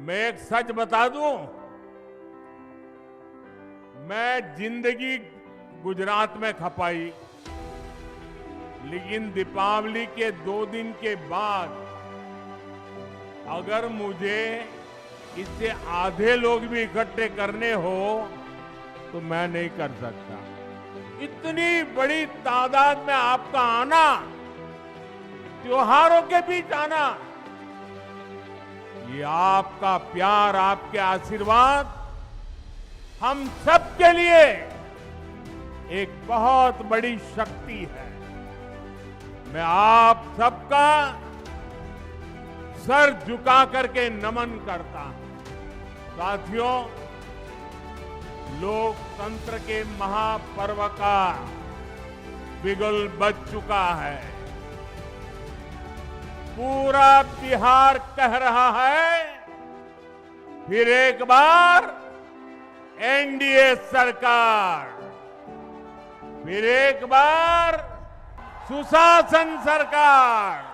मैं एक सच बता दूं, मैं जिंदगी गुजरात में खपाई, लेकिन दीपावली के 2 दिन के बाद अगर मुझे इससे आधे लोग भी इकट्ठे करने हो तो मैं नहीं कर सकता। इतनी बड़ी तादाद में आपका आना, त्योहारों के बीच आना, ये आपका प्यार, आपके आशीर्वाद हम सबके लिए एक बहुत बड़ी शक्ति है। मैं आप सबका सर झुका करके नमन करता हूं। साथियों, लोकतंत्र के महापर्व का बिगुल बज चुका है। पूरा बिहार कह रहा है, फिर एक बार एनडीए सरकार, फिर एक बार सुशासन सरकार।